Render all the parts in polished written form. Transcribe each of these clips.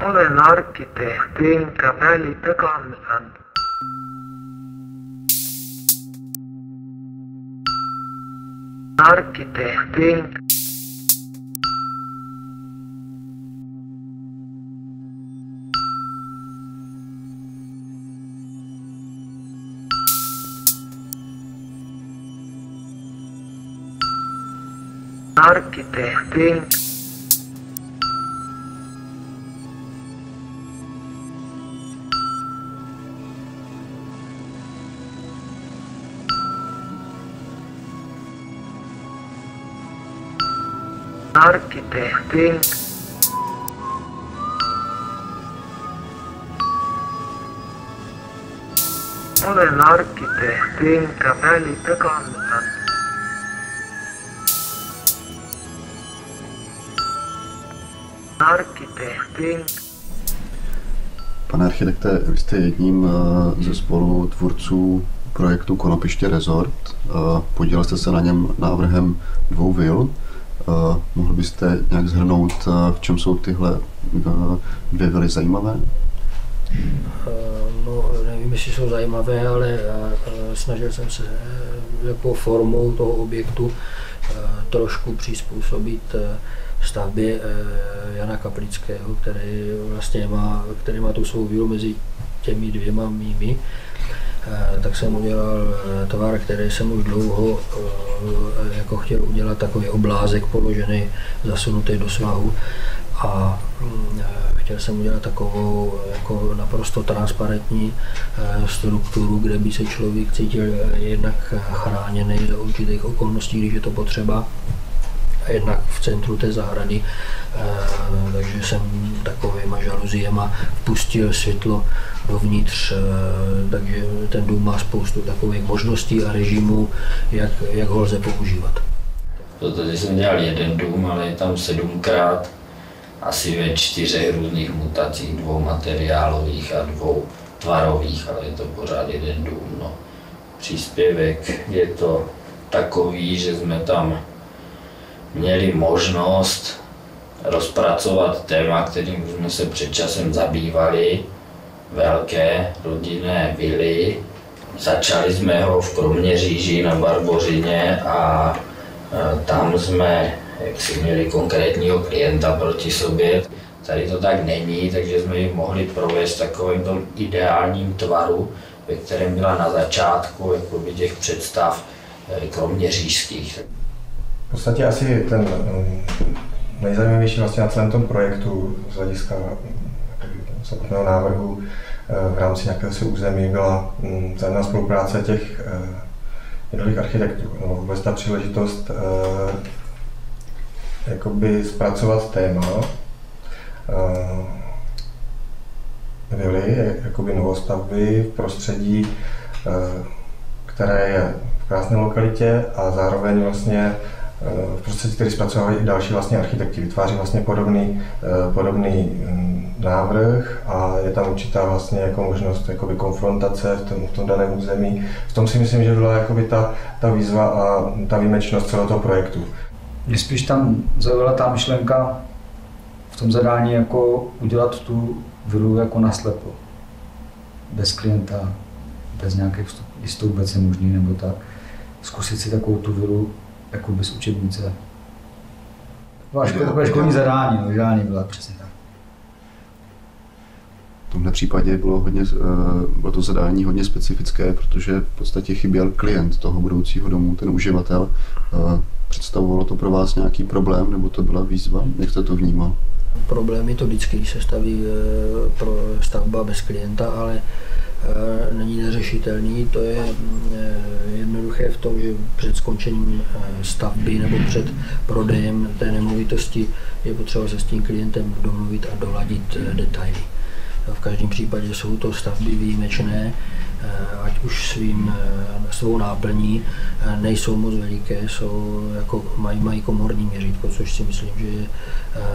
Olen arkkitehti enkä välitä kansan. Arkkitehti enkä arkkitehti arkkitehti olen arkkitehti enkä välitä kansan. Arkkitehti. Pane architekte, vy jste jedním ze spolutvůrců projektu Konopiště Resort. Podílel jste se na něm návrhem 2 vil. Mohl byste nějak shrnout, v čem jsou tyhle 2 vily zajímavé? No, nevím, jestli jsou zajímavé, ale snažil jsem se jako formou toho objektu trošku přizpůsobit stavbě Jana Kaplického, který má tu svou vilu mezi těmi 2 mými. Tak jsem udělal tvar, který jsem už dlouho jako chtěl udělat, takový oblázek položený, zasunutý do svahu. A chtěl jsem udělat takovou jako naprosto transparentní strukturu, kde by se člověk cítil jednak chráněný za určitých okolností, když je to potřeba, a jednak v centru té zahrady, takže jsem takovýma žaluziema vpustil světlo dovnitř, takže ten dům má spoustu takových možností a režimů, jak ho lze používat. Protože jsem dělal jeden dům, ale je tam 7krát asi ve 4 různých mutacích, 2 materiálových a 2 tvarových, ale je to pořád jeden dům. No. Příspěvek je to takový, že jsme tam měli možnost rozpracovat téma, kterým jsme se před časem zabývali, velké rodinné vily. Začali jsme ho v Kroměříži na Barbořině a tam jsme měli konkrétního klienta proti sobě. Tady to tak není, takže jsme ji mohli provést v takovém tom ideálním tvaru, ve kterém byla na začátku těch představ kroměřížských. V podstatě asi ten nejzajímavější vlastně na celém tom projektu z hlediska samotného návrhu v rámci nějakého si území byla vzájemná spolupráce těch jednotlivých architektů. No, vůbec ta příležitost jakoby zpracovat téma vily, jakoby novostavby v prostředí, které je v krásné lokalitě a zároveň vlastně v prostředí, který zpracovávají i další vlastně architekti, vytváří vlastně podobný návrh a je tam určitá vlastně jako možnost jakoby konfrontace v tom daném území. V tom si myslím, že byla jakoby ta výzva a ta výjimečnost celého toho projektu. Mě spíš tam zaujala ta myšlenka v tom zadání jako udělat tu vilu jako naslepo. Bez klienta, bez nějakých vstupů, jestli to vůbec je možný nebo tak. Zkusit si takovou tu vilu jako bez učebnice. Takové školní zadání, no, žádný byla přesně tak. V tomhle případě bylo to zadání hodně specifické, protože v podstatě chyběl klient toho budoucího domu, ten uživatel. Představovalo to pro vás nějaký problém, nebo to byla výzva? Jak jste to vnímal? Problém je to vždycky, když se staví pro stavba bez klienta, ale není neřešitelný. To je jednoduché v tom, že před skončením stavby nebo před prodejem té nemovitosti je potřeba se s tím klientem domluvit a doladit detaily. V každém případě jsou to stavby výjimečné, ať už svou náplní, nejsou moc veliké, mají komorní měřítko, což si myslím, že je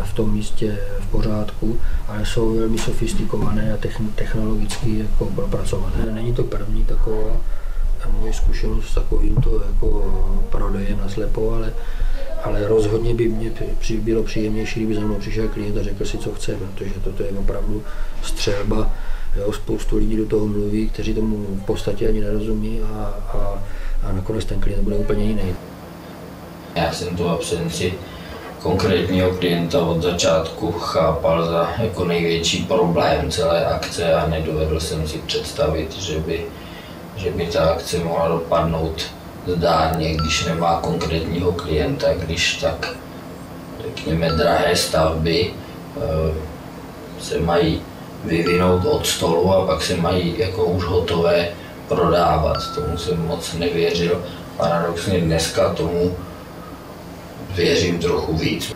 v tom místě v pořádku, ale jsou velmi sofistikované a technologicky jako propracované. Není to první taková moje zkušenost s takovýmto jako prodejem naslepo, ale rozhodně by mě bylo příjemnější, kdyby za mnou přišel klient a řekl si, co chce, protože toto je opravdu střelba. Jo, spoustu lidí do toho mluví, kteří tomu v podstatě ani nerozumí a nakonec ten klient bude úplně jiný. Já jsem tu absenci konkrétního klienta od začátku chápal za jako největší problém celé akce a nedovedl jsem si představit, že by ta akce mohla dopadnout zdárně, když nemá konkrétního klienta, když tak, řekněme, drahé stavby se mají vyvinout od stolu a pak se mají jako už hotové prodávat. Tomu jsem moc nevěřil. Paradoxně dneska tomu věřím trochu víc.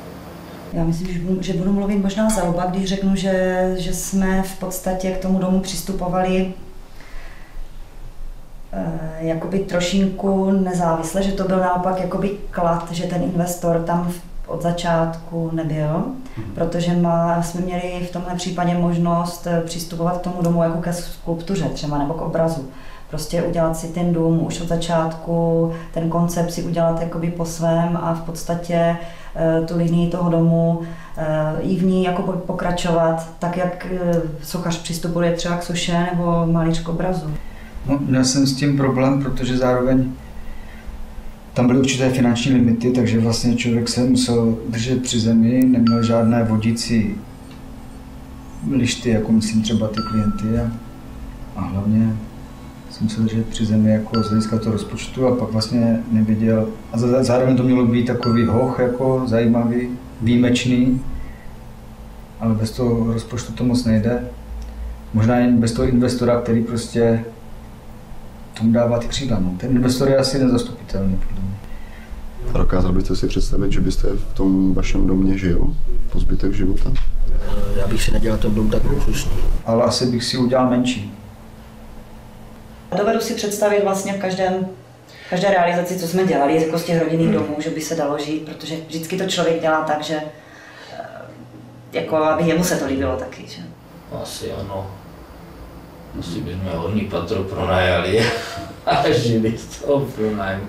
Já myslím, že budu mluvit možná za oba, když řeknu, že jsme v podstatě k tomu domu přistupovali jakoby trošinku nezávisle, že to byl naopak jakoby klad, že ten investor tam od začátku nebyl, protože jsme měli v tomhle případě možnost přistupovat k tomu domu jako ke skulptuře třeba nebo k obrazu. Prostě udělat si ten dům už od začátku, ten koncept si udělat jakoby po svém a v podstatě tu linii toho domu i v ní jako pokračovat, tak jak sochař přistupuje třeba k soše nebo malíř k obrazu. No, měl jsem s tím problém, protože zároveň tam byly určité finanční limity, takže vlastně člověk se musel držet při zemi, neměl žádné vodící lišty, jako myslím třeba ty klienty a hlavně jsem musel držet při zemi jako z hlediska toho rozpočtu a pak vlastně nevěděl. A zároveň to mělo být takový hoch, jako zajímavý, výjimečný, ale bez toho rozpočtu to moc nejde. Možná jen bez toho investora, který prostě tomu dává ty křídla. No. Ten investor je asi nezastupitelný. A dokázal byste si představit, že byste v tom vašem domě žil po zbytek života? Já bych si nedělal ten dům tak luxusní. Ale asi bych si udělal menší. Dovedu si představit vlastně v každé realizaci, co jsme dělali, jako z těch rodinných domů, že by se dalo žít, protože vždycky to člověk dělá tak, že jako aby jemu se to líbilo taky. Že? Asi ano. Asi bychom hodný patro pronajali a žili z toho pronájmu.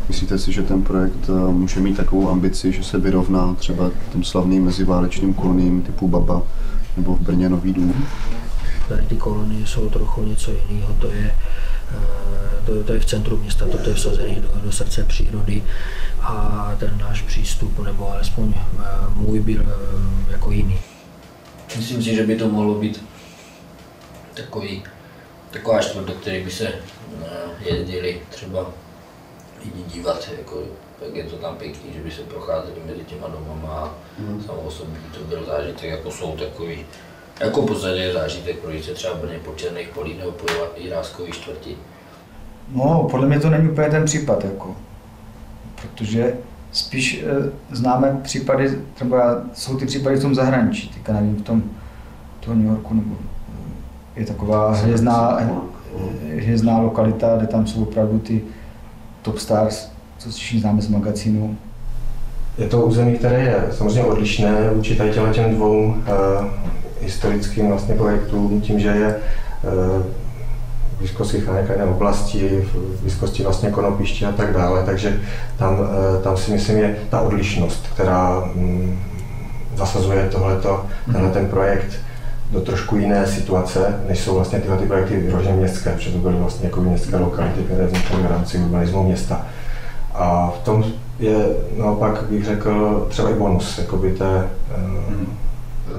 Myslíte si, že ten projekt může mít takovou ambici, že se vyrovná třeba tím slavným meziválečným koloniím typu Baba nebo v Brně Nový dům? Tady ty kolonie jsou trochu něco jiného, to je v centru města, toto je vsazené do srdce přírody a ten náš přístup, nebo alespoň můj byl jako jiný. Myslím si, že by to mohlo být taková čtvrť, do které by se jezdili třeba lidi dívat, jako, jak je to tam pěkný, že by se procházeli mezi těma domama a samo osobně to byl zážitek, jako jsou takový, jako v podstatě je zážitek projít se třeba v Brně po Černých polích nebo po Jiráskové čtvrti. No, podle mě to není úplně ten případ, jako, protože spíš známe případy, třeba jsou ty případy v tom zahraničí, teďka nevím, v tom New Yorku, nebo je taková hvězdná lokalita, kde tam jsou opravdu ty top stars, co všichni známe z magazínu. Je to území, které je samozřejmě odlišné vůči těm dvou historickým vlastně projektům, tím, že je v blízkosti chráněné oblasti, v blízkosti vlastně konopiště a tak dále, takže tam si myslím je ta odlišnost, která zasazuje tenhle ten projekt do trošku jiné situace, než jsou vlastně tyhle projekty vyloženě městské, protože to byly vlastně jako městské lokality, které vznikaly v rámci urbanismu města. A v tom je naopak, bych řekl, třeba i bonus, jakoby té...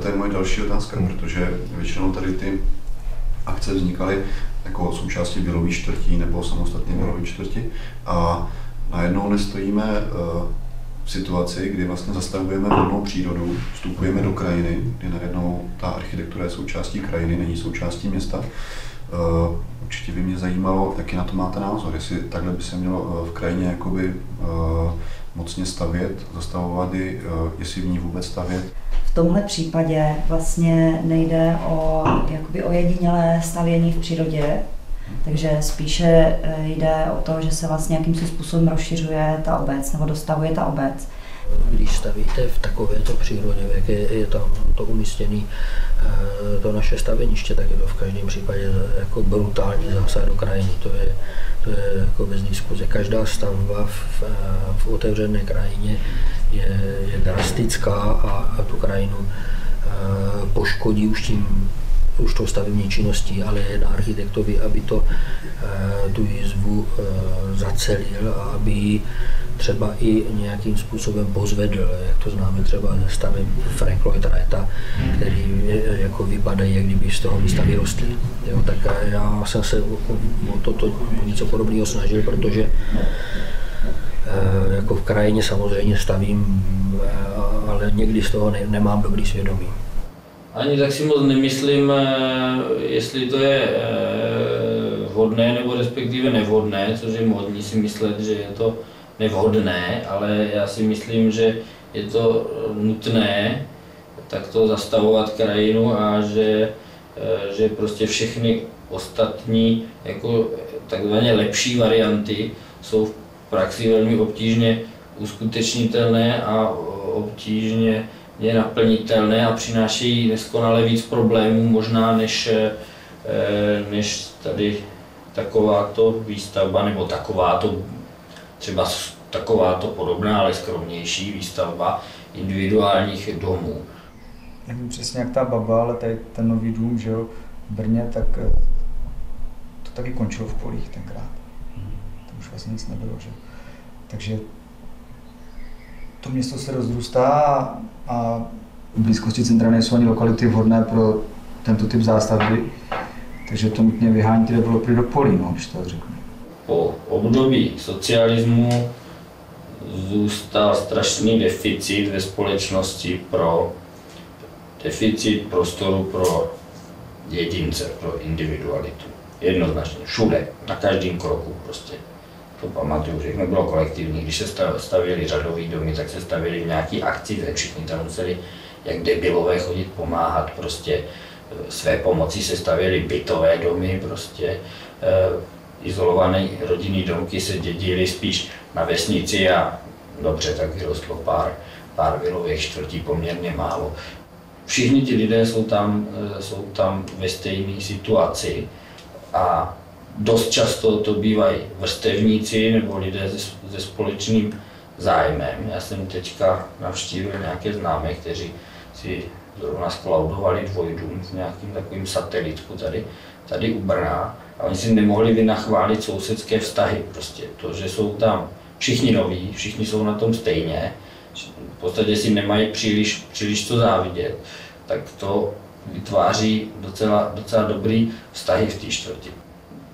To je moje další otázka, protože většinou tady ty akce vznikaly jako součástí Bělové čtvrtí nebo samostatně Bělové čtvrti a najednou nestojíme v situaci, kdy vlastně zastavujeme volnou přírodu, vstupujeme do krajiny, kdy najednou ta architektura je součástí krajiny, není součástí města. Určitě by mě zajímalo, jaký na to máte názor, jestli takhle by se mělo v krajině jakoby mocně stavět, zastavovat ji, jestli v ní vůbec stavět. V tomhle případě vlastně nejde o ojedinělé stavění v přírodě, takže spíše jde o to, že se vlastně jakýmsi způsobem rozšiřuje ta obec nebo dostavuje ta obec. Když stavíte v takovéto přírodě, jak je tam to umístěné, to naše staveniště, tak je to v každém případě jako brutální zásah do krajiny. To je jako bez diskuze. Každá stavba v otevřené krajině je drastická a tu krajinu poškodí už tou stavební činností, ale je na architektovi, aby tu jizvu zacelil a aby ji třeba i nějakým způsobem pozvedl, jak to známe třeba ze staveb Frank Lloyd Wrighta, který jako vypadají, jak kdyby z toho místa vyrostly. Tak já jsem se o toto něco podobného snažil, protože jako v krajině samozřejmě stavím, ale někdy z toho nemám dobrý svědomí. Ani tak si moc nemyslím, jestli to je vhodné nebo respektive nevhodné, což je módní si myslet, že je to nevhodné, ale já si myslím, že je to nutné takto zastavovat krajinu a že prostě všechny ostatní jako takzvaně lepší varianty jsou v praxi velmi obtížně uskutečnitelné a obtížně naplnitelné a přinášejí neskonale víc problémů možná než tady takováto výstavba nebo takováto podobná, ale skromnější výstavba individuálních domů. Nevím přesně jak ta baba, ale tady ten nový dům, že jo, v Brně, tak to taky končilo v polích tenkrát. Tam už vlastně nic nebylo, že? Takže to město se rozrůstá a v blízkosti centra nejsou ani lokality vhodné pro tento typ zástavby, takže to nutně vyhání ty developery do polí, no, když to tak řeknu. Po období socialismu zůstal strašný deficit ve společnosti deficit prostoru pro jedince, pro individualitu. Jednoznačně, všude, na každém kroku prostě. To pamatuju, všechno bylo kolektivní. Když se stavěly řadový domy, tak se stavěly v nějaký akci, všichni tam museli jak debilové chodit pomáhat, prostě své pomoci se stavěly bytové domy, prostě izolované rodinné domky se dědily spíš na vesnici a dobře, tak vyrostlo pár vilových čtvrtí, poměrně málo. Všichni ti lidé jsou tam ve stejné situaci a dost často to bývají vrstevníci nebo lidé se společným zájmem. Já jsem teďka navštívil nějaké známé, kteří si zrovna sklaudovali dvojdům v nějakým takovým satelitku tady u Brna a oni si nemohli vynachválit sousedské vztahy. Prostě to, že jsou tam všichni noví, všichni jsou na tom stejně, v podstatě si nemají příliš co závidět, tak to vytváří docela dobrý vztahy v té čtvrti.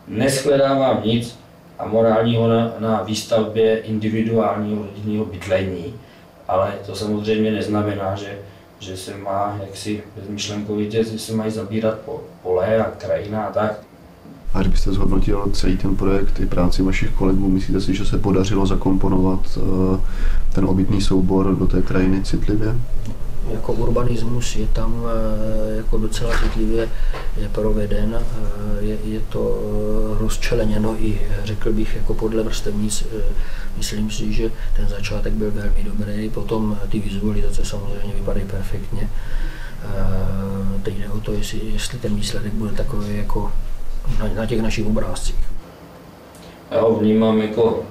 Neshledávám nic amorálního na výstavbě individuálního rodinného bydlení, ale to samozřejmě neznamená, že se má jaksi bezmyšlenkovitě, že se mají zabírat pole a krajina a tak. A kdybyste zhodnotil celý ten projekt i práci vašich kolegů, myslíte si, že se podařilo zakomponovat ten obytný soubor do té krajiny citlivě? Jako urbanismus je tam jako docela citlivě proveden, je to rozčleněno i, řekl bych, jako podle vrstevnic. Myslím si, že ten začátek byl velmi dobrý, potom ty vizualizace samozřejmě vypadají perfektně. Teď jde o to, jestli ten výsledek bude takový jako na těch našich obrázcích. Já ho vnímám jako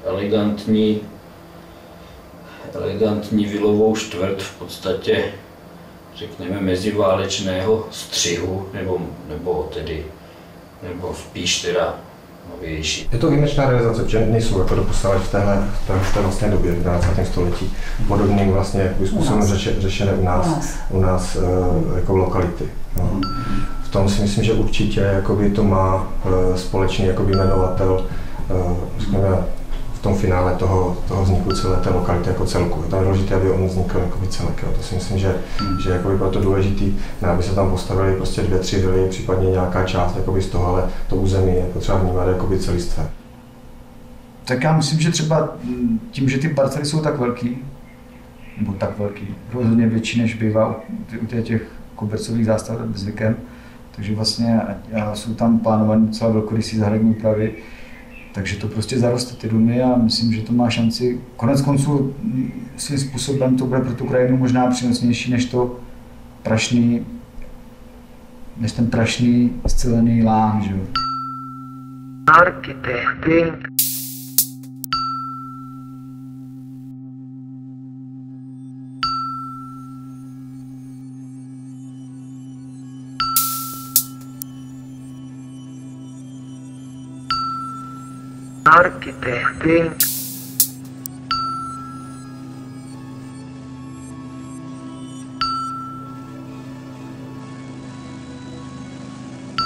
elegantní vilovou čtvrt, v podstatě řekněme meziválečného střihu, nebo spíš teda novější. Je to výjimečná realizace, protože nejsou jako doposavat v téhle vlastně době, v 20. století, podobným vlastně způsobem řešené u nás jako lokality. No. V tom si myslím, že určitě jakoby to má společný jakoby jmenovatel, řekněme, v tom finále toho vzniku celé té lokality jako celku. Je tam důležité, aby on vznikl jakoby celek. Jo. To si myslím, že jakoby bylo to důležité, ne aby se tam postavili prostě 2-3 vily, případně nějaká část jakoby z toho, ale to území je potřeba vnímat jakoby celistvé. Tak já myslím, že třeba tím, že ty parcely jsou tak velký, rozhodně větší, než bývá u těch kobercových zástav zvykem, takže vlastně jsou tam plánované docela velkorysé zahradní úpravy, Takže to prostě zaroste ty domy a myslím, že to má šanci. Konec konců svým způsobem to bude pro tu krajinu možná přínosnější než ten prašný scelený lán, že jo. Arkkitehtin. Arkkitehtin.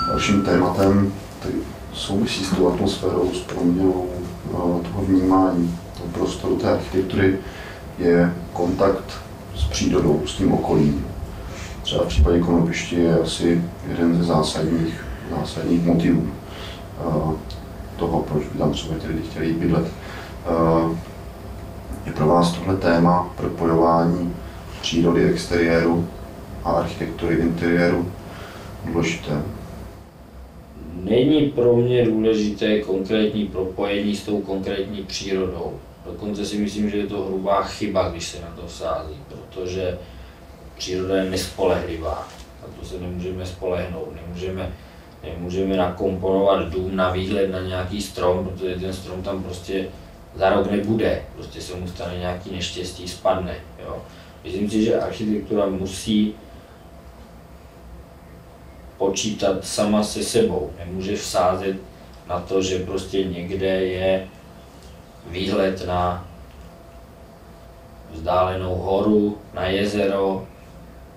Dalším tématem, který souvisí s tou atmosférou, s proměnou toho vnímání, toho prostoru, té architektury, je kontakt s přírodou, s tím okolím. Třeba v případě Konopiště je asi jeden ze zásadních motivů toho, proč by tam třeba ti lidi chtěli bydlet. Je pro vás tohle téma propojování přírody exteriéru a architektury interiéru důležité? Není pro mě důležité konkrétní propojení s tou konkrétní přírodou. Dokonce si myslím, že je to hrubá chyba, když se na to sází, protože příroda je nespolehlivá. Na to se nemůžeme spolehnout. Nemůžeme nakomponovat dům na výhled na nějaký strom, protože ten strom tam prostě za rok nebude. Prostě se mu stane nějaký neštěstí, spadne. Jo. Myslím si, že architektura musí počítat sama se sebou. Nemůže vsázet na to, že prostě někde je výhled na vzdálenou horu, na jezero.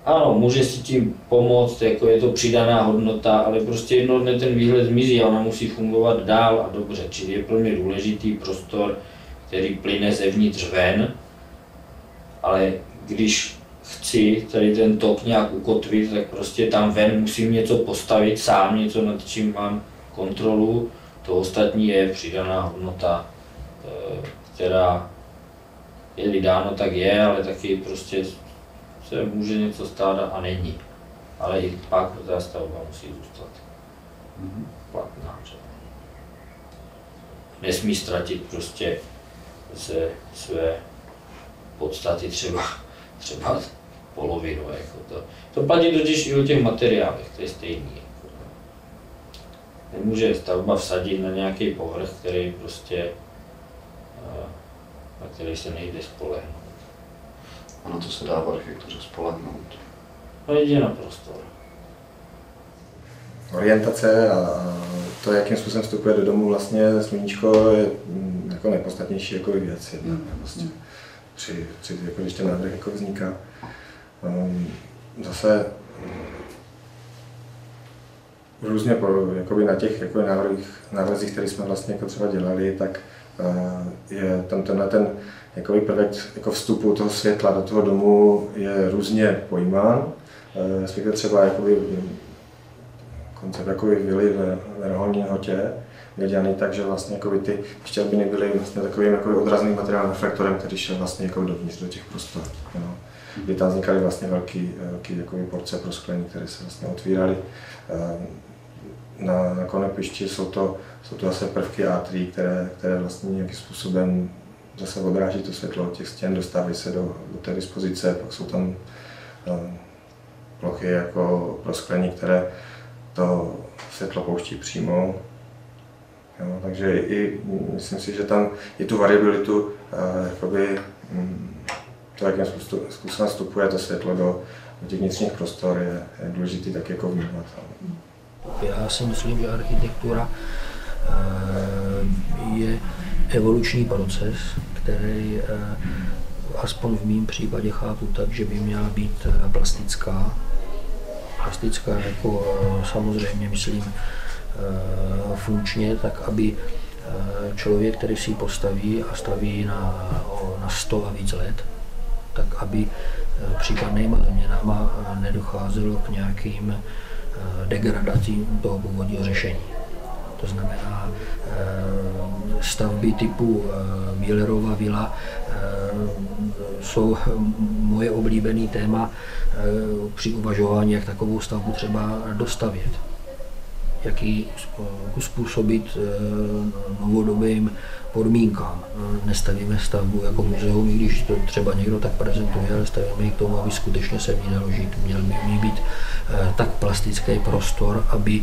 Ano, může si tím pomoct, jako je to přidaná hodnota, ale prostě jednoho dne ten výhled zmizí a ona musí fungovat dál a dobře. Čili je pro mě důležitý prostor, který plyne zevnitř ven, ale když chci tady ten tok nějak ukotvit, tak prostě tam ven musím něco postavit sám, něco nad čím mám kontrolu. To ostatní je přidaná hodnota, která je-li dáno, tak je, ale taky prostě se může něco stát a není. Ale i pak ta stavba musí zůstat platná. Nesmí ztratit prostě ze své podstaty třeba polovinu. Jako to platí totiž i o těch materiálech, to je stejný. Nemůže stavba vsadit na nějaký povrch, který prostě, na který se nejde spolehnout. A na to se dá v architektuře spolehnout? No jedině na prostor. Orientace a to, jakým způsobem vstupuje do domu vlastně sluníčko, je jako nejpodstatnější jako věc. Vlastně. Jako když ten návrh jako vzniká. Zase různě na těch jako návrzích, které jsme vlastně jako třeba dělali, tak je tam ten jakoby prvek jako vstupu toho světla do toho domu je různě pojímán. Respektive třeba jakoby koncept jakoby vily ve Roholní Hotě je dělaný tak, že vlastně jakoby ty štělbiny byly vlastně takovým jakoby odrazným materiálním reflektorem, který šel vlastně jako dovnitř do těch prostor. No. Kdy tam vznikaly vlastně velký jakoby porce prosklení, které se vlastně otvíraly. Na Konopišti jsou to zase prvky atrií, které vlastně nějakým způsobem zase odráží to světlo od těch stěn, dostávají se do té dispozice, pak jsou tam plochy jako prosklení, které to světlo pouští přímo. Jo, takže myslím si, že tam i tu variabilitu, jakoby, to, jakým způsobem vstupuje to světlo do těch vnitřních prostor, je důležitý tak jako vnímat. Já si myslím, že architektura je evoluční proces, který aspoň v mém případě chápu tak, že by měla být plastická. Plastická jako samozřejmě myslím funkčně, tak aby člověk, který si ji postaví a staví na 100 a víc let, tak aby případnýma změnama nedocházelo k nějakým degradacím toho původního řešení. To znamená stavby typu Müllerova vila jsou moje oblíbené téma při uvažování, jak takovou stavbu třeba dostavět. jak ji uspůsobit novodobým podmínkám. Nestavíme stavbu jako muzeum, i když to třeba někdo tak prezentuje, ale stavíme ji k tomu, aby skutečně se v ní dalo žít. Měl by v ní být tak plastický prostor, aby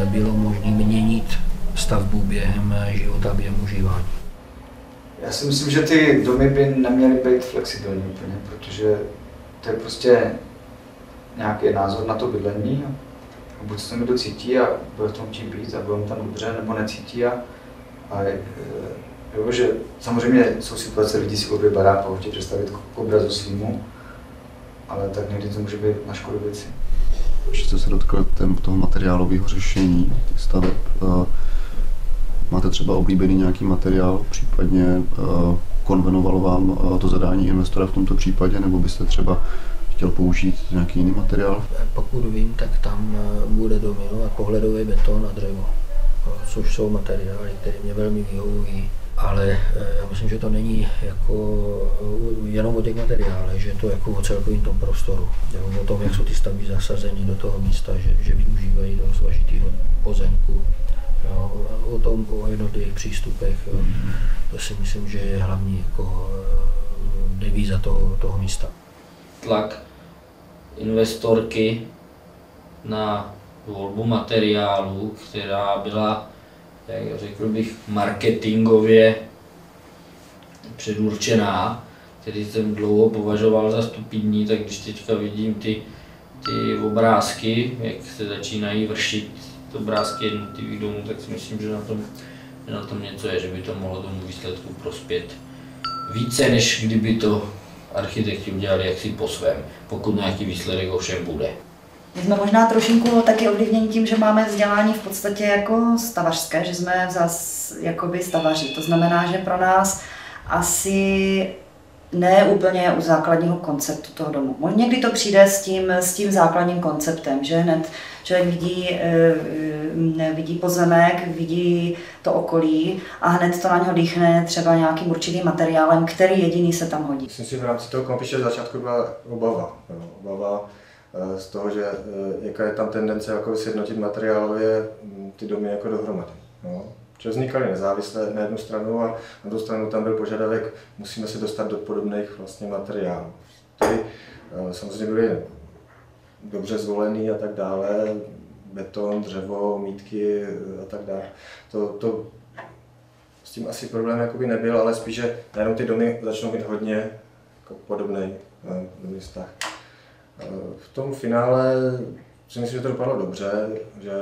bylo možné měnit stavbu během života, během užívání. Já si myslím, že ty domy by neměly být flexibilní úplně, protože to je prostě nějaký názor na to bydlení. A buď se tam to cítí a bude v tom chtít být a bude tam dobře, nebo necítí. Jo, že samozřejmě jsou situace, lidi si koupí barák a chtějí představit k obrazu svýmu, ale tak někdy to může být na škodu věci. Ještě jste se dotkl toho materiálového řešení staveb. Máte třeba oblíbený nějaký materiál, případně konvenovalo vám to zadání investora v tomto případě, nebo byste třeba chtěl použít nějaký jiný materiál? Pokud vím, tak tam bude dominovat pohledový beton a dřevo, což jsou materiály, které mě velmi vyhovují. Ale já myslím, že to není jako jenom o těch materiálech, že je to jako o celkovém tom prostoru. O tom, jak jsou ty stavby zasazeny do toho místa, že využívají do složitého pozemku. Jo, o jednotlivých přístupech. Jo. To si myslím, že je hlavní jako devíza toho místa. Tlak investorky na volbu materiálu, která byla, jak řekl bych, marketingově předurčená, který jsem dlouho považoval za stupidní, tak když teďka vidím ty obrázky, jak se začínají vršit obrázky jednotlivých domů, tak si myslím, že na tom něco je, že by to mohlo tomu výsledku prospět více, než kdyby to architekti udělali jaksi po svém, pokud nějaký výsledek ovšem bude. My jsme možná trošinku taky ovlivněni tím, že máme vzdělání v podstatě jako stavařské, že jsme jakoby stavaři. To znamená, že pro nás asi ne úplně u základního konceptu toho domu. Někdy to přijde s tím základním konceptem, že hned člověk vidí pozemek, vidí to okolí a hned to na něho dýchne třeba nějakým určitým materiálem, který jediný se tam hodí. Myslím si, že v rámci toho konopiště v začátku byla obava z toho, že jaká je tam tendence jako sjednotit materiálově ty domy jako dohromady. No. Že vznikaly nezávisle na jednu stranu a na druhou stranu tam byl požadavek, musíme se dostat do podobných vlastně materiálů. Tady samozřejmě byly dobře zvolený a tak dále, beton, dřevo, mítky a tak dále. To s tím asi problém jakoby nebyl, ale spíš, že najednou ty domy začnou mít hodně jako podobný vztah. V tom finále si myslím, že to dopadlo dobře, že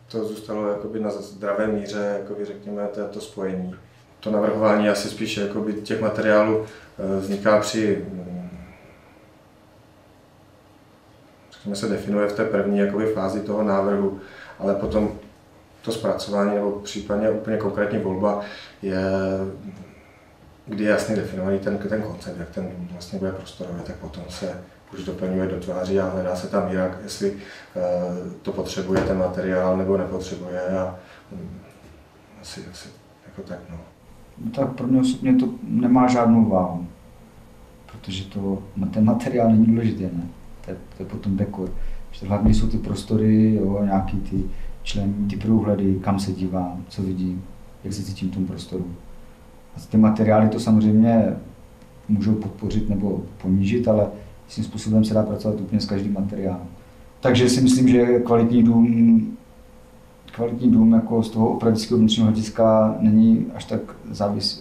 to zůstalo jakoby na zdravé míře, jakoby řekněme, to spojení. To navrhování asi spíš jakoby těch materiálů vzniká při, řekněme, se definuje v té první jakoby fázi toho návrhu, ale potom to zpracování nebo případně úplně konkrétní volba je, kdy je jasně definovaný ten koncept, jak ten vlastně bude prostorově, tak potom se už doplňuje, dotváří a hledá se tam jinak, jestli to potřebuje ten materiál nebo nepotřebuje a asi jako tak, no. No tak pro mě osobně to nemá žádnou váhu, protože ten materiál není důležitý, ne? To je potom dekor. Hlavně jsou ty prostory, jo, nějaký ty členy, ty průhledy, kam se dívám, co vidím, jak se cítím v tom prostoru. A ty materiály to samozřejmě můžou podpořit nebo ponížit, ale tím způsobem se dá pracovat úplně s každým materiálem. Takže si myslím, že kvalitní dům jako z toho opravického vnitřního hlediska není až tak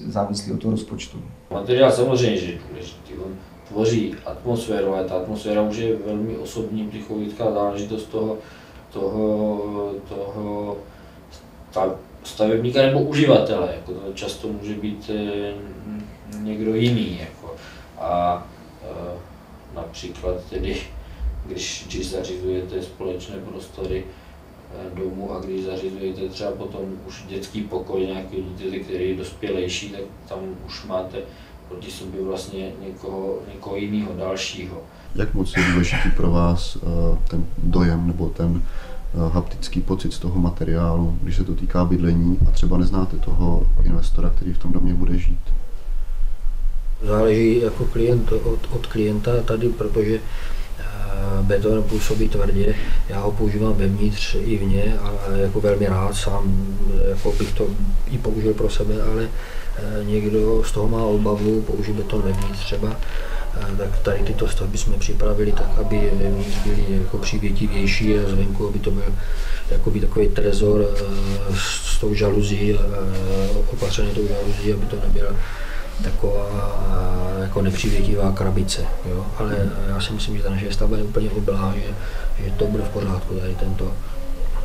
závislý od toho rozpočtu. Materiál samozřejmě, že je důležitý. On tvoří atmosféru, ale ta atmosféra už je velmi osobní psychologická záležitost toho stavebníka nebo uživatele. Jako to často může být někdo jiný. Jako. A například tedy, když zařizujete společné prostory domu a když zařizujete třeba potom už dětský pokoj, nějaký dítě, který je dospělejší, tak tam už máte proti sobě vlastně někoho jiného, dalšího. Jak moc je důležitý pro vás ten dojem nebo ten haptický pocit z toho materiálu, když se to týká bydlení a třeba neznáte toho investora, který v tom domě bude žít? Záleží jako klient od klienta tady, protože beton působí tvrdě, já ho používám vevnitř i vně a jako velmi rád sám jako bych to i použil pro sebe, ale někdo z toho má obavu, použít beton vevnitř třeba, tak tady tyto stavby jsme připravili tak, aby vevnitř byly jako přívětivější a zvenku, aby to byl jakoby takový trezor s tou žaluzí, opatřený tou žaluzí, aby to nebyla taková jako nepřívětivá krabice. Jo? Ale já si myslím, že ta naše stavba je úplně oblá, že to bude v pořádku, tady tento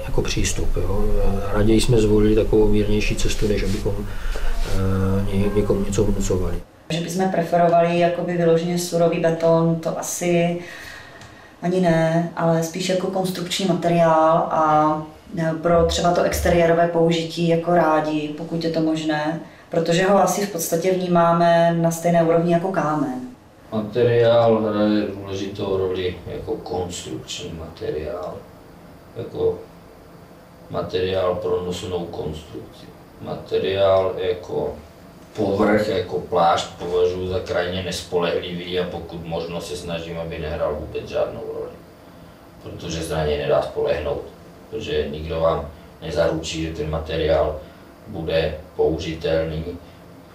jako přístup. Jo? Raději jsme zvolili takovou mírnější cestu, než abychom někomu něco vnucovali. Že bychom preferovali jakoby vyloženě surový beton, to asi ani ne, ale spíš jako konstrukční materiál a pro třeba to exteriérové použití jako rádi, pokud je to možné, protože ho asi v podstatě vnímáme na stejné úrovni jako kámen. Materiál hraje důležitou roli jako konstrukční materiál, jako materiál pro nosnou konstrukci. Materiál jako povrch, jako plášť považuji za krajně nespolehlivý a pokud možno se snažím, aby nehrál vůbec žádnou roli. Protože se na něj nedá spolehnout, protože nikdo vám nezaručí, že ten materiál bude použitelný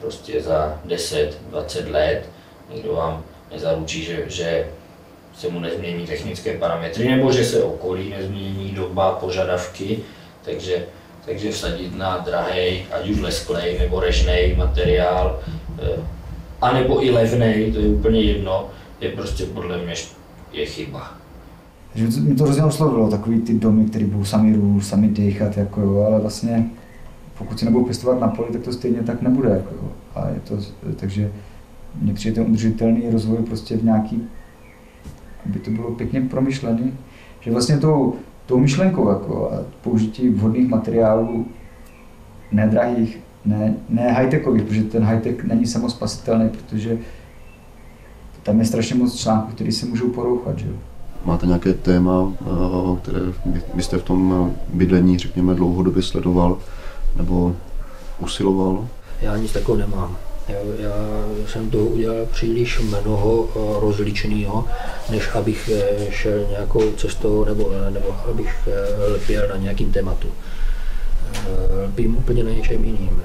prostě za 10-20 let. Nikdo vám nezaručí, že se mu nezmění technické parametry nebo že se okolí nezmění, doba, požadavky, takže vsadit na drahej, ať už lesklej nebo režnej materiál, anebo i levnej, to je úplně jedno, je prostě podle mě je chyba. Takže mi to hrozně oslovilo, takový ty domy, které budou sami růst, sami dýchat, jako jo, ale vlastně pokud si nebudou pěstovat na poli, tak to stejně tak nebude. Jako jo. A je to, takže mně přijde ten udržitelný rozvoj prostě v nějaký, aby to bylo pěkně promyšlený, že vlastně tou myšlenkou jako, a použití vhodných materiálů, nedrahých, ne high-techových, protože ten high-tech není samospasitelný, protože tam je strašně moc článků, které se můžou porouchat. Že? Máte nějaké téma, které byste v tom bydlení, řekněme, dlouhodobě sledoval nebo usiloval? Já nic takového nemám. Já jsem toho udělal příliš mnoho rozličného, než abych šel nějakou cestou nebo abych lpěl na nějakým tématu. Lpím úplně na něčem jiným.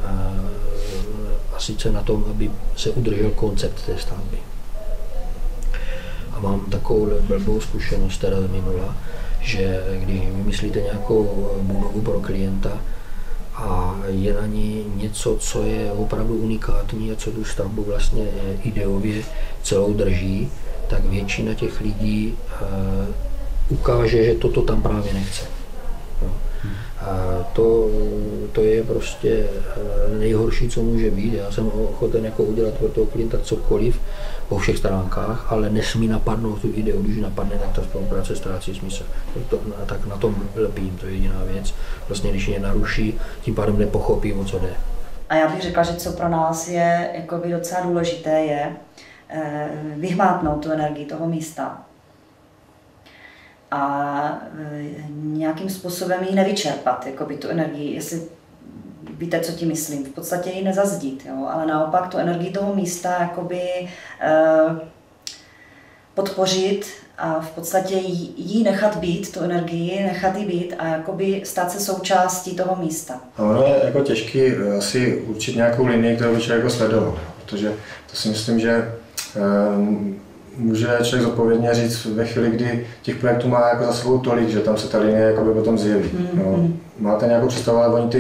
A sice na tom, aby se udržel koncept té stavby. A mám takovou blbou zkušenost teda minula, že když vymyslíte nějakou budovu pro klienta, a je na ní něco, co je opravdu unikátní a co tu stavbu vlastně ideově celou drží, tak většina těch lidí ukáže, že toto tam právě nechce. A to je prostě nejhorší, co může být. Já jsem ochoten jako udělat pro toho klienta cokoliv po všech stránkách, ale nesmí napadnout tu ideu. Když napadne, tak ta spolupráce ztrácí smysl. Tak na tom lpím, to je jediná věc. Vlastně když je naruší, tím pádem nepochopí, o co jde. A já bych řekla, že co pro nás je jakoby docela důležité, je vyhmátnout tu energii toho místa. A nějakým způsobem ji nevyčerpat, jakoby tu energii, jestli víte, co tím myslím, v podstatě ji nezazdít, jo? Ale naopak tu energii toho místa jakoby podpořit a v podstatě jí nechat být, tu energii nechat jí být a jakoby stát se součástí toho místa. A ono je jako těžký asi určit nějakou linii, kterou by člověk sledoval, protože to si myslím, že může člověk zodpovědně říct ve chvíli, kdy těch projektů má jako za sebou tolik, že tam se ta linie jakoby potom zjeví. No. Máte nějakou představu, ale oni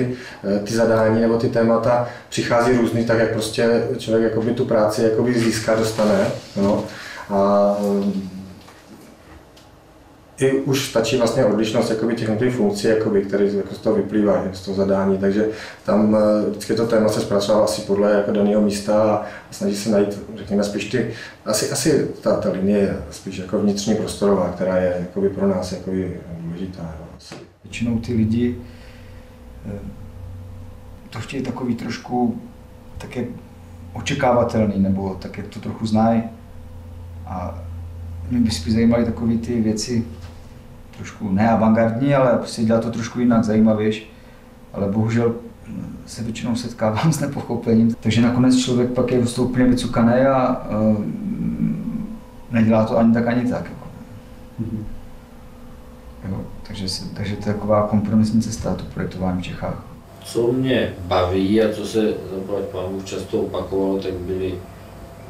ty zadání nebo ty témata přichází různý, tak jak prostě člověk jakoby tu práci jakoby získá, dostane. No. A i už stačí vlastně odlišnost jakoby těch jednotlivých funkcí, jakoby, které jako z toho vyplývají, z toho zadání, takže tam vždycky to téma se zpracovává asi podle jako daného místa a snaží se najít, řekněme, spíš ty, asi ta linie je spíš jako vnitřní prostorová, která je jakoby pro nás jakoby důležitá. Většinou ty lidi to chtějí takový trošku tak jak očekávatelný, nebo tak jak to trochu znají. A mě by spíš zajímaly takové ty věci, trošku ne avantgardní, ale prostě dělat to trošku jinak, zajímavější. Ale bohužel se většinou setkávám s nepochopením. Takže nakonec člověk pak je úplně vycukaný a nedělá to ani tak, ani tak. Jako. Jo, takže to je taková kompromisní cesta, to projektování v Čechách. Co mě baví a co se zaplať pánbůh často opakovalo, tak byly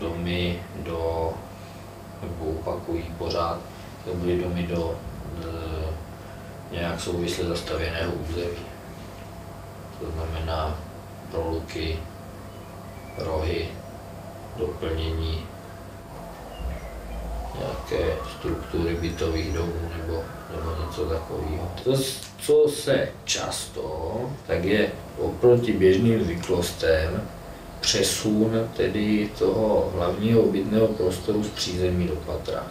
domy nebo opakují pořád, tak byly domy do nějak souvisle zastavěného území. To znamená proluky, rohy, doplnění nějaké struktury bytových domů nebo něco takového. To, co se často, tak je oproti běžným zvyklostem přesun tedy toho hlavního obytného prostoru z přízemí do patra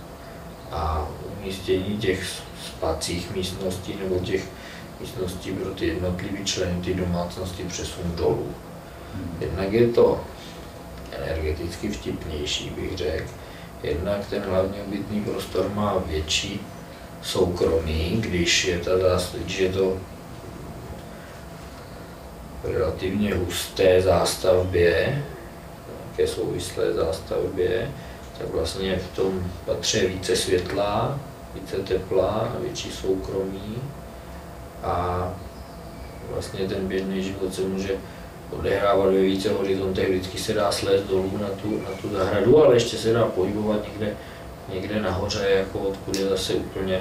a umístění těch spacích místností nebo těch místností pro ty jednotlivé členy ty domácnosti přesun dolů. Jednak je to energeticky vtipnější, bych řekl. Jednak ten hlavní obytný prostor má větší soukromí, když je to relativně husté zástavbě, nějaké souvislé zástavbě, tak vlastně v tom patře více světla, více tepla, větší soukromí a vlastně ten běžný život se může odehrávat ve více horizontech, vždycky se dá slézt dolů na tu zahradu, ale ještě se dá pohybovat někde nahoře, jako odkud je zase úplně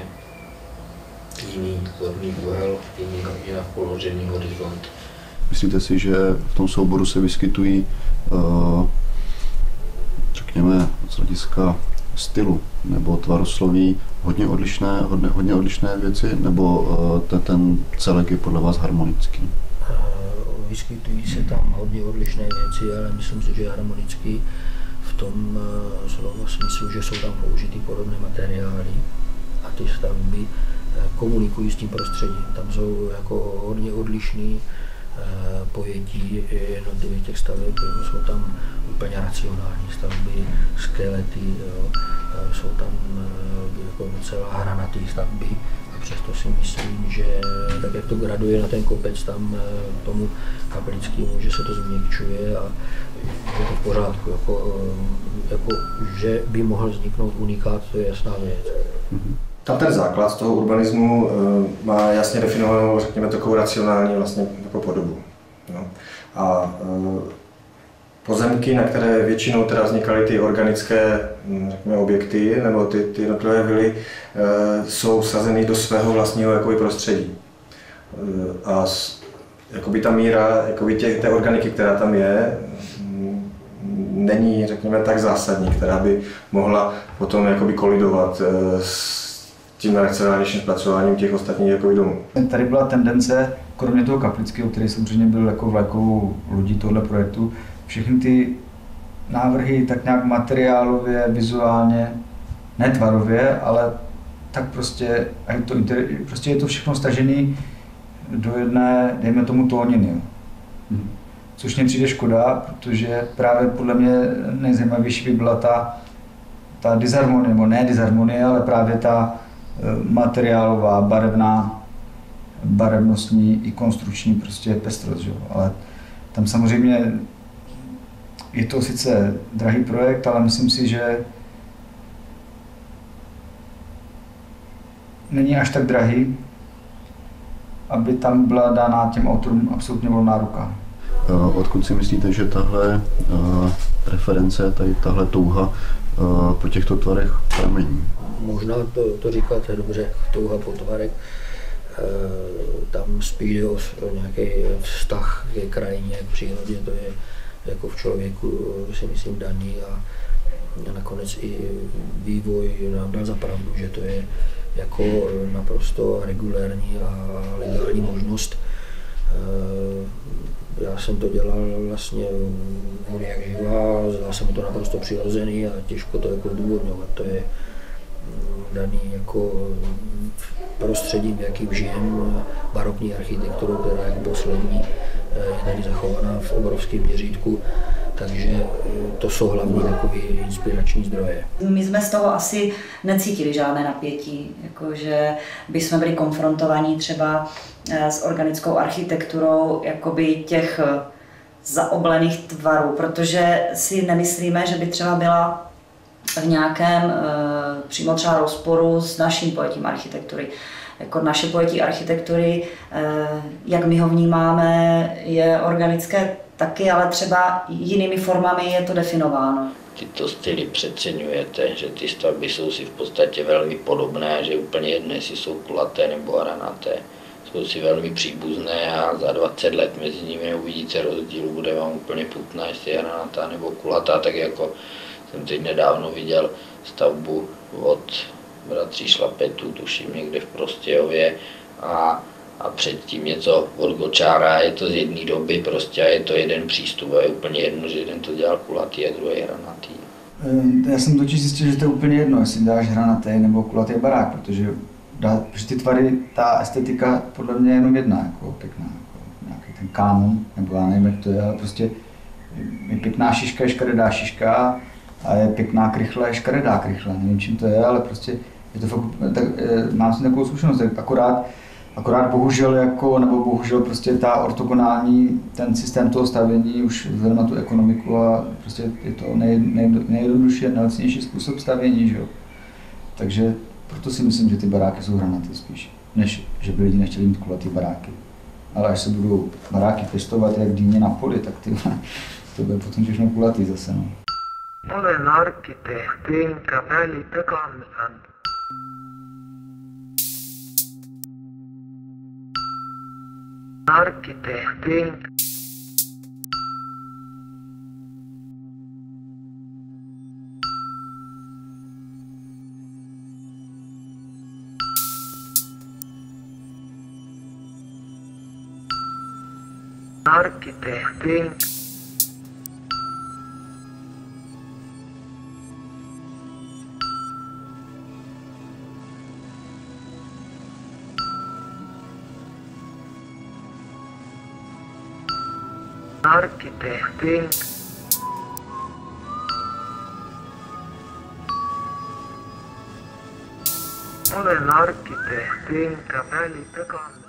jiný zorný úhel, jinak položený horizont. Myslíte si, že v tom souboru se vyskytují, řekněme, z hlediska stylu nebo tvarosloví hodně odlišné věci, nebo ten celek je podle vás harmonický? Vyskytují se tam hodně odlišné věci, ale myslím si, že je harmonický v tom slova smyslu, že jsou tam použity podobné materiály a ty stavby komunikují s tím prostředím. Tam jsou jako hodně odlišný pojetí jednotlivých těch staveb, jsou tam úplně racionální stavby, skelety, jsou tam jako docela hranatý stavby. Přesto si myslím, že tak jak to graduje na ten kopec tam tomu Kaplickému, že se to změkčuje a je to v pořádku, jako že by mohl vzniknout unikát, to je jasná věc. Tam ten základ toho urbanismu má jasně definovanou, řekněme, takovou racionální vlastně jako podobu. No. A pozemky, na které většinou teda vznikaly ty organické, řekněme, objekty nebo ty jednotlivé vily, jsou sazeny do svého vlastního jakoby prostředí. A jakoby ta míra jakoby té organiky, která tam je, není, řekněme, tak zásadní, která by mohla potom jakoby kolidovat s tím racionálnějším zpracováním těch ostatních jakoby domů. Tady byla tendence, kromě toho Kaplického, který samozřejmě byl jako vlajkovou lodí tohle projektu, všechny ty návrhy tak nějak materiálově, vizuálně, ne tvarově, ale tak prostě, prostě je to všechno stažené do jedné, dejme tomu, tóniny. Což mě přijde škoda, protože právě podle mě nejzajímavější by byla ta disharmonie, nebo ne disharmonie, ale právě ta materiálová, barevnostní i konstrukční prostě pestrost. Že? Ale tam samozřejmě je to sice drahý projekt, ale myslím si, že není až tak drahý, aby tam byla dána těm autorům absolutně volná ruka. Odkud si myslíte, že tahle preference, tahle touha po těchto tvarech pramení? Možná to říkáte dobře, touha po tvarech. Tam spíš jde o nějaký vztah ke krajině, k přírodě, to je jako v člověku, si myslím, daný a nakonec i vývoj nám dal za pravdu, že to je jako naprosto regulérní a legální možnost. Já jsem to dělal vlastně od jak živa, zdá se mi to naprosto přirozený a těžko to jako zdůvodňovat. To je daný jako prostředím, v jakým žijem, barokní architekturu, která je poslední, je tady zachovaná v obrovském měřítku, takže to jsou hlavní takové inspirační zdroje. My jsme z toho asi necítili žádné napětí, jakože bychom byli konfrontovaní třeba s organickou architekturou jakoby těch zaoblených tvarů, protože si nemyslíme, že by třeba byla v nějakém přímo třeba rozporu s naším pojetím architektury. Jako naše pojetí architektury, jak my ho vnímáme, je organické taky, ale třeba jinými formami je to definováno. Tyto styly přeceňujete, že ty stavby jsou si v podstatě velmi podobné, že úplně jedno, jestli jsou kulaté nebo hranaté. Jsou si velmi příbuzné a za 20 let mezi nimi uvidíte rozdíl, bude vám úplně putná, jestli je hranatá nebo kulatá, tak jako jsem teď nedávno viděl stavbu od bratří Šlapetů, tuším někde v Prostějově a předtím něco od Gočára, je to z jedné doby prostě a je to jeden přístup a je úplně jedno, že jeden to dělal kulatý a druhý hranatý. Já jsem totiž zjistil, že to je úplně jedno, jestli dáš hranatý nebo kulatý barák, protože ty tvary, ta estetika podle mě je jenom jedna, jako pěkná, jako nějaký ten kánon, nebo já nevím, jak to je, ale prostě je pěkná šiška, je škaredá šiška a je pěkná krychle, je škaredá krychle, nevím čím to je, ale prostě je to fakt, tak, mám si takovou zkušenost, akorát bohužel prostě ta ortogonální, ten systém toho stavění už vzhledem na tu ekonomiku a prostě je to nejjednodušší a nejlacnější způsob stavění, že jo. Takže proto si myslím, že ty baráky jsou hranaté spíš, než že by lidi nechtěli mít kulatý baráky. Ale až se budou baráky pěstovat jak dýně na poli, tak to bude potom všechno kulatý zase, no. Olen arkkitehti enkä välitä kansan. Arkkitehti enkä arkkitehti enkä arkkitehti enkä olen arkkitehti enkä välitä kansan.